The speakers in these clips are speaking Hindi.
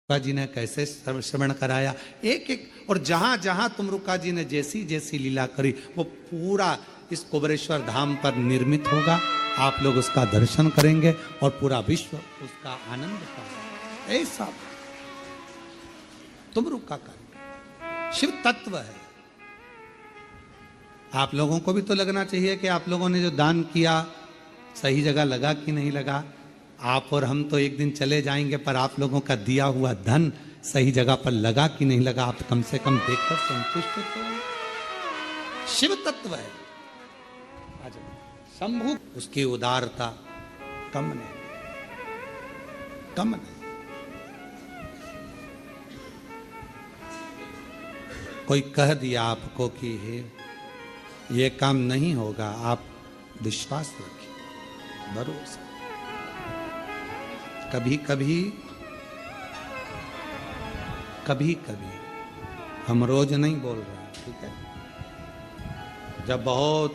जी ने कैसे श्रवण कराया, एक एक, और जहां जहां तुमरुका जी ने जैसी जैसी लीला करी वो पूरा इस कुबेरेश्वर धाम पर निर्मित होगा। आप लोग उसका दर्शन करेंगे और पूरा विश्व उसका आनंद पाएगा। ऐसा तुमरुका का शिव तत्व है। आप लोगों को भी तो लगना चाहिए कि आप लोगों ने जो दान किया सही जगह लगा कि नहीं लगा। आप और हम तो एक दिन चले जाएंगे, पर आप लोगों का दिया हुआ धन सही जगह पर लगा कि नहीं लगा, आप कम से कम देखकर संतुष्ट तो। शिव तत्व है शंभु, उसकी उदारता कम नहीं, कम नहीं। कोई कह दिया आपको कि ये काम नहीं होगा, आप विश्वास रखिए, भरोसा। कभी कभी हम रोज नहीं बोल रहे हैं, ठीक है। जब बहुत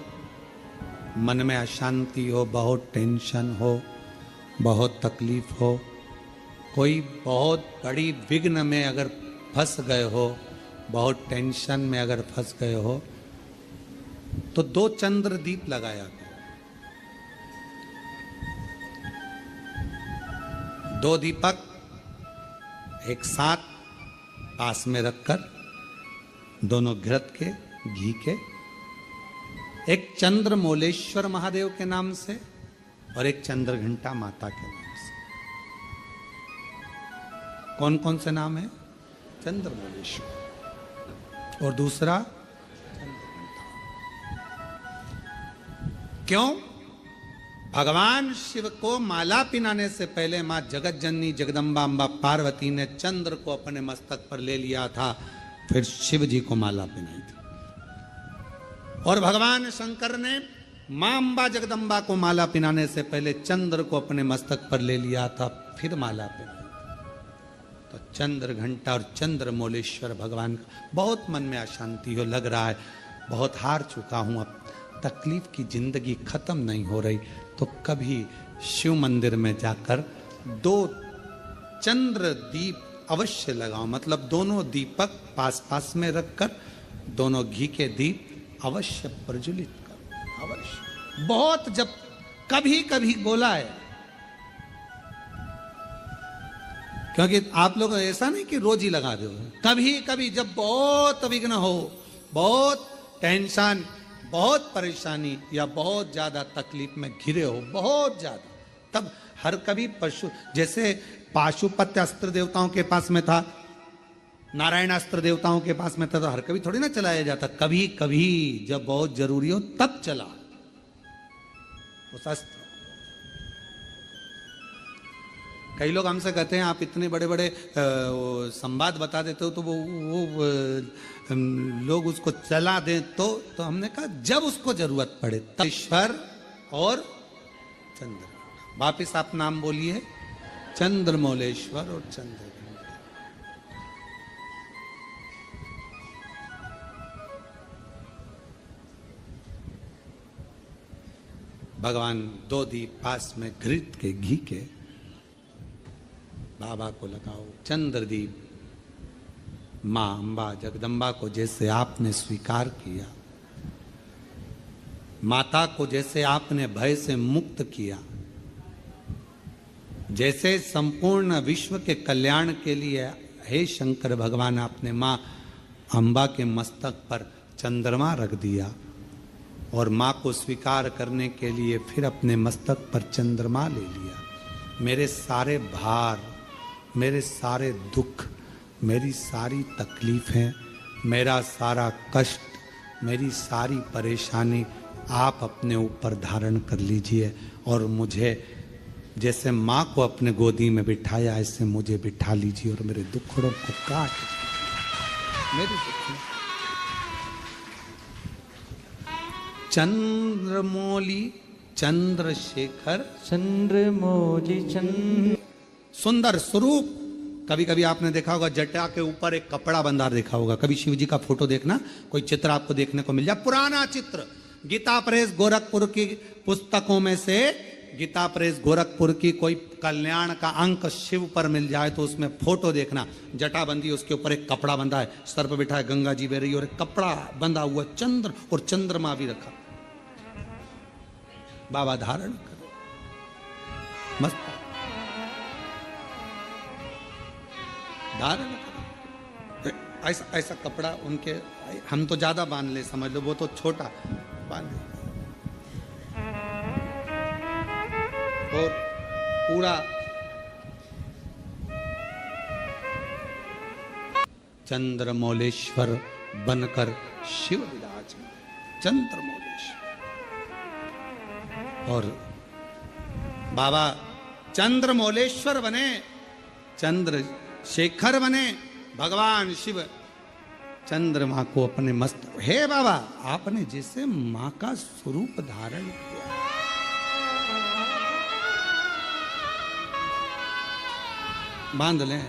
मन में अशांति हो, बहुत टेंशन हो, बहुत तकलीफ हो, कोई बहुत बड़ी विघ्न में अगर फंस गए हो, बहुत टेंशन में अगर फंस गए हो, तो 2 चंद्र दीप लगाया करो। 2 दीपक एक साथ पास में रखकर, दोनों घृत के, घी के, एक चंद्रमौलेश्वर महादेव के नाम से और एक चंद्रघंटा माता के नाम से। कौन कौन से नाम है? चंद्रमौलेश्वर और दूसरा चंद्रघंटा। क्यों? भगवान शिव को माला पिनाने से पहले मां जगत जननी जगदम्बा अम्बा पार्वती ने चंद्र को अपने मस्तक पर ले लिया था, फिर शिव जी को माला पिनाई थी। और भगवान शंकर ने मां अम्बा जगदम्बा को माला पिनाने से पहले चंद्र को अपने मस्तक पर ले लिया था, फिर माला पिनाई थी। तो चंद्र घंटा और चंद्रमौलेश्वर भगवान का। बहुत मन में अशांति हो, लग रहा है बहुत हार चुका हूं, अब तकलीफ की जिंदगी खत्म नहीं हो रही, तो कभी शिव मंदिर में जाकर 2 चंद्र दीप अवश्य लगाओ। मतलब दोनों दीपक पास पास में रखकर दोनों घी के दीप अवश्य प्रज्वलित करो, अवश्य। बहुत जब कभी कभी बोला है, क्योंकि आप लोग ऐसा नहीं कि रोज ही लगा दो, कभी कभी जब बहुत विघ्न हो, बहुत टेंशन, बहुत परेशानी या बहुत ज्यादा तकलीफ में घिरे हो, बहुत ज्यादा, तब हर कभी पशु, जैसे पाशुपत्य अस्त्र देवताओं के पास में था, नारायण अस्त्र देवताओं के पास में था, तो हर कभी थोड़ी ना चलाया जाता, कभी कभी जब बहुत जरूरी हो तब चला उस अस्त्र। कई लोग हमसे कहते हैं आप इतने बड़े बड़े संवाद बता देते हो, तो वो लोग उसको चला दें, तो हमने कहा जब उसको जरूरत पड़े तब। ईश्वर और चंद्र, वापिस आप नाम बोलिए, चंद्रमौलेश्वर और चंद्र। भगवान 2 दीप पास में घृत के, घी के बाबा को लगाओ। चंद्र दीप मां अम्बा जगदम्बा को जैसे आपने स्वीकार किया, माता को जैसे आपने भय से मुक्त किया, जैसे संपूर्ण विश्व के कल्याण के लिए हे शंकर भगवान आपने मां अम्बा के मस्तक पर चंद्रमा रख दिया, और मां को स्वीकार करने के लिए फिर अपने मस्तक पर चंद्रमा ले लिया। मेरे सारे भार, मेरे सारे दुख, मेरी सारी तकलीफें, मेरा सारा कष्ट, मेरी सारी परेशानी आप अपने ऊपर धारण कर लीजिए, और मुझे जैसे माँ को अपने गोदी में बिठाया ऐसे मुझे बिठा लीजिए, और मेरे दुखड़ों को काट मेरे दुख। चंद्रमौली चंद्रशेखर, चंद्रमौली चंद्र, सुंदर स्वरूप। कभी कभी आपने देखा होगा जटा के ऊपर एक कपड़ा बंधा देखा होगा। कभी शिव जी का फोटो देखना, कोई चित्र आपको देखने को मिल जाए, पुराना चित्र, गीता प्रेस गोरखपुर की पुस्तकों में से गीता प्रेस गोरखपुर की कोई कल्याण का अंक शिव पर मिल जाए तो उसमें फोटो देखना, जटाबंदी, उसके ऊपर एक कपड़ा बंधा है, सर पर बैठा है गंगा जी बह रही है और एक कपड़ा बंधा हुआ चंद्र और चंद्रमा भी रखा, बाबा धारण करो, मस्त धारण करो। ऐसा ऐसा कपड़ा उनके, हम तो ज्यादा बांध ले समझ लो, वो तो छोटा बांध ले। और पूरा चंद्रमौलेश्वर बनकर शिव विराजमान, चंद्रमौलेश्वर। और बाबा चंद्रमौलेश्वर बने, चंद्रशेखर बने, भगवान शिव चंद्रमा को अपने मस्त, हे बाबा आपने जैसे मां का स्वरूप धारण किया, बांध लें,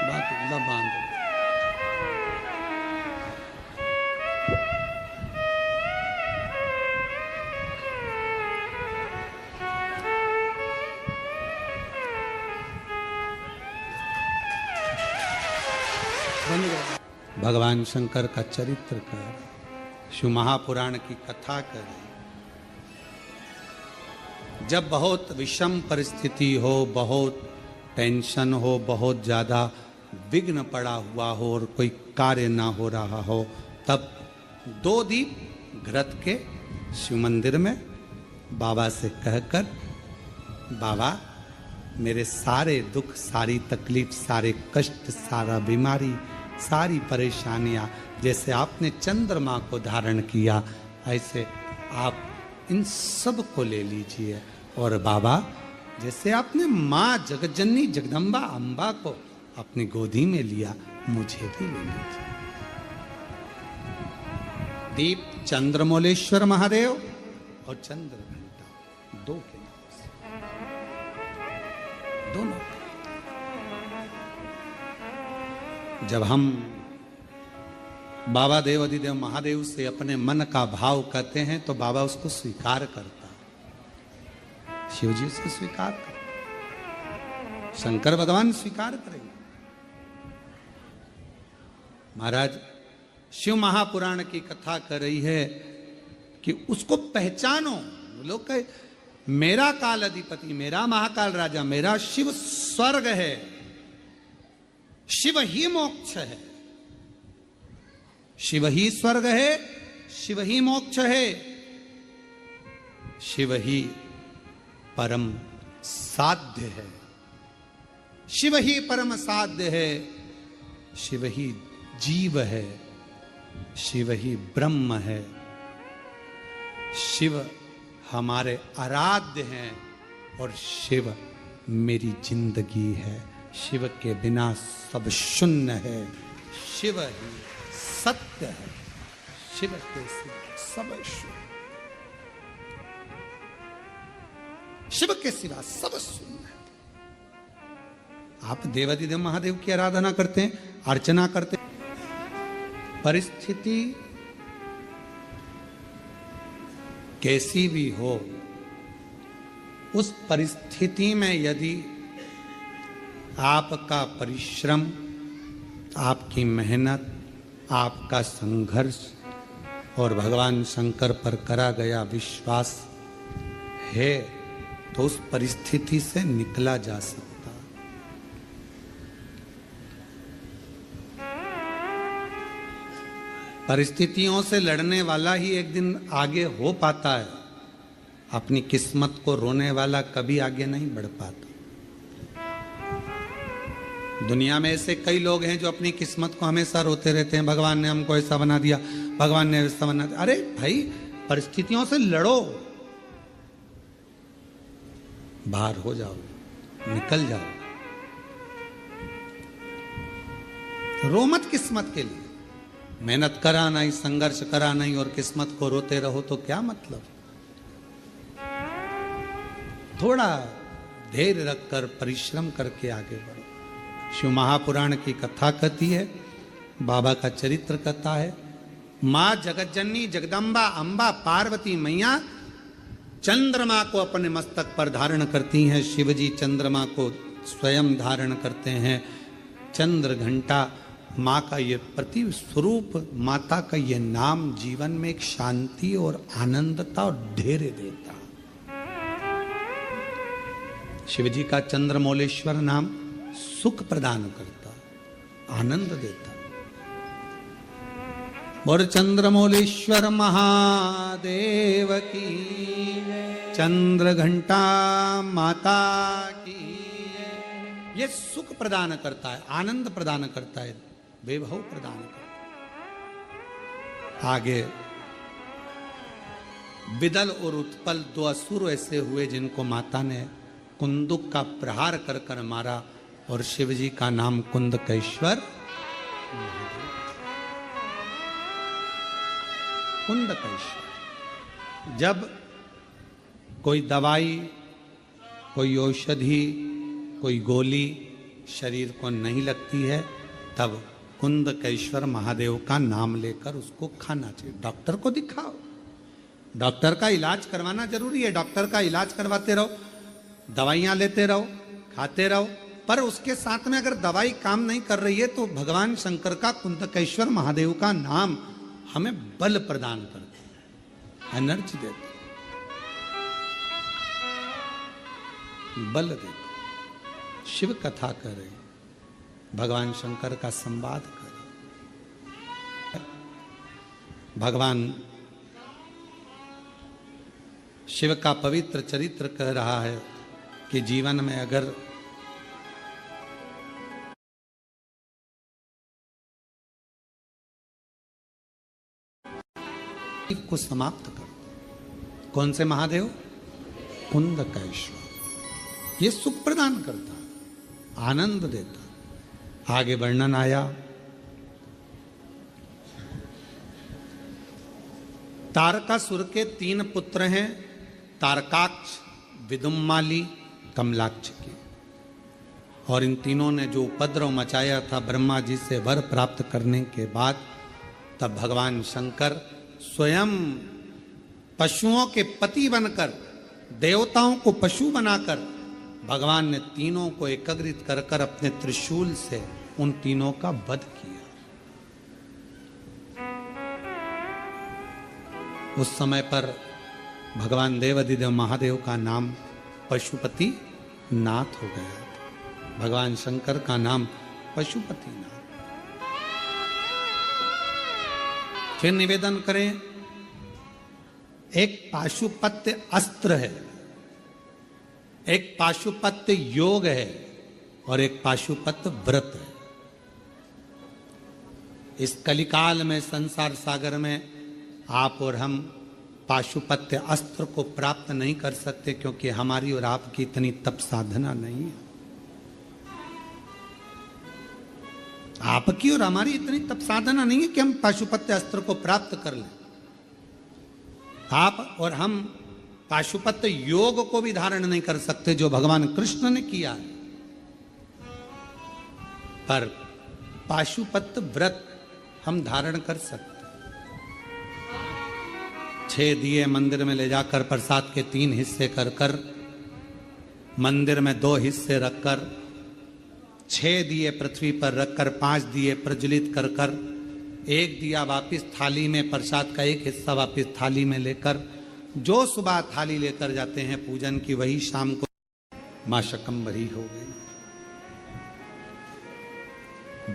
बांध लें। भगवान शंकर का चरित्र कर, शिव महापुराण की कथा कर। जब बहुत विषम परिस्थिति हो, बहुत टेंशन हो, बहुत ज्यादा विघ्न पड़ा हुआ हो और कोई कार्य ना हो रहा हो, तब 2 दीप घृत के शिव मंदिर में बाबा से कहकर, बाबा मेरे सारे दुख, सारी तकलीफ, सारे कष्ट, सारा बीमारी, सारी परेशानियां, जैसे आपने चंद्रमा को धारण किया ऐसे आप इन सब को ले लीजिए। और बाबा जैसे आपने माँ जगज्जननी जगदम्बा अम्बा को अपनी गोदी में लिया, मुझे भी ले लीजिए। दीप चंद्रमौलेश्वर महादेव और चंद्र घंटा, 2 के नाम से, दोनों। जब हम बाबा देव अधिदेव महादेव से अपने मन का भाव कहते हैं तो बाबा उसको स्वीकार करता है, शिव जी से स्वीकार करता, शंकर भगवान स्वीकार करेंगे। महाराज शिव महापुराण की कथा कर रही है कि उसको पहचानो। लोग कहे मेरा काल अधिपति, मेरा महाकाल राजा, मेरा शिव स्वर्ग है, शिव ही मोक्ष है, शिव ही स्वर्ग है, शिव ही मोक्ष है, शिव ही परम साध्य है, शिव ही परम साध्य है, शिव ही जीव है, शिव ही ब्रह्म है, शिव हमारे आराध्य हैं और शिव मेरी जिंदगी है। शिव के बिना सब शून्य है, शिव ही सत्य है, शिव के सिवा सब शून्य, शिव के सिवा सब शून्य है। आप देवाधिदेव महादेव की आराधना करते हैं, अर्चना करते हैं, परिस्थिति कैसी भी हो, उस परिस्थिति में यदि आपका परिश्रम, आपकी मेहनत, आपका संघर्ष और भगवान शंकर पर करा गया विश्वास है तो उस परिस्थिति से निकला जा सकता। परिस्थितियों से लड़ने वाला ही एक दिन आगे हो पाता है, अपनी किस्मत को रोने वाला कभी आगे नहीं बढ़ पाता। दुनिया में ऐसे कई लोग हैं जो अपनी किस्मत को हमेशा रोते रहते हैं, भगवान ने हमको ऐसा बना दिया, भगवान ने ऐसा बना दिया। अरे भाई परिस्थितियों से लड़ो, बाहर हो जाओ, निकल जाओ, रो मत किस्मत के लिए। मेहनत करा नहीं, संघर्ष करा नहीं और किस्मत को रोते रहो तो क्या मतलब। थोड़ा धैर्य रखकर परिश्रम करके आगे बढ़ो। शिव महापुराण की कथा कहती है, बाबा का चरित्र कहता है, माँ जगज्जननी जगदम्बा अम्बा पार्वती मैया चंद्रमा को अपने मस्तक पर धारण करती हैं। शिव जी चंद्रमा को स्वयं धारण करते हैं। चंद्र घंटा माँ का ये प्रति स्वरूप, माता का ये नाम जीवन में एक शांति और आनंदता और धैर्य देता। शिव जी का चंद्रमौलेश्वर नाम सुख प्रदान करता, आनंद देता। और चंद्रमौलेश्वर महादेव की, चंद्र घंटा माता की। ये सुख प्रदान करता है, आनंद प्रदान करता है, वैभव प्रदान करता है। आगे विदल और उत्पल दो असुर ऐसे हुए जिनको माता ने कुंदुक का प्रहार कर कर मारा, और शिव जी का नाम कुंदकेश्वर। कुंदकेश्वर। जब कोई दवाई, कोई औषधि, कोई गोली शरीर को नहीं लगती है, तब कुंदकेश्वर महादेव का नाम लेकर उसको खाना चाहिए। डॉक्टर को दिखाओ, डॉक्टर का इलाज करवाना जरूरी है। डॉक्टर का इलाज करवाते रहो, दवाइयां लेते रहो, खाते रहो, पर उसके साथ में अगर दवाई काम नहीं कर रही है तो भगवान शंकर का, कुंदकेश्वर महादेव का नाम हमें बल प्रदान करता है, एनर्जी देता, बल देता। शिव कथा करें, भगवान शंकर का संवाद करें। भगवान शिव का पवित्र चरित्र कह रहा है कि जीवन में अगर को समाप्त कर, कौन से महादेव? कुंदकेश्वर। ये सुख प्रदान करता, आनंद देता। आगे वर्णन आया, तारकासुर के 3 पुत्र हैं, तारकाक्ष, विदुम्माली, कमलाक्ष के। और इन तीनों ने जो उपद्रव मचाया था ब्रह्मा जी से वर प्राप्त करने के बाद, तब भगवान शंकर स्वयं पशुओं के पति बनकर, देवताओं को पशु बनाकर, भगवान ने तीनों को एकत्रित कर कर अपने त्रिशूल से उन तीनों का वध किया। उस समय पर भगवान देवाधिदेव महादेव का नाम पशुपति नाथ हो गया था। भगवान शंकर का नाम पशुपति नाथ। फिर निवेदन करें, एक पाशुपत्य अस्त्र है, एक पाशुपत्य योग है, और एक पाशुपत्य व्रत है। इस कलिकाल में, संसार सागर में आप और हम पाशुपत्य अस्त्र को प्राप्त नहीं कर सकते, क्योंकि हमारी और आपकी इतनी तप साधना नहीं है। आपकी और हमारी इतनी तप साधना नहीं है कि हम पाशुपत्य अस्त्र को प्राप्त कर लें। आप और हम पाशुपत्य योग को भी धारण नहीं कर सकते, जो भगवान कृष्ण ने किया है। पर पाशुपत्य व्रत हम धारण कर सकते। 6 दिए मंदिर में ले जाकर प्रसाद के 3 हिस्से कर कर, मंदिर में 2 हिस्से रखकर, 6 दिए पृथ्वी पर रखकर 5 दिए प्रज्वलित कर कर, 1 दिया वापिस थाली में, प्रसाद का 1 हिस्सा वापिस थाली में लेकर, जो सुबह थाली लेकर जाते हैं पूजन की, वही शाम को मां शकंभरी हो गई।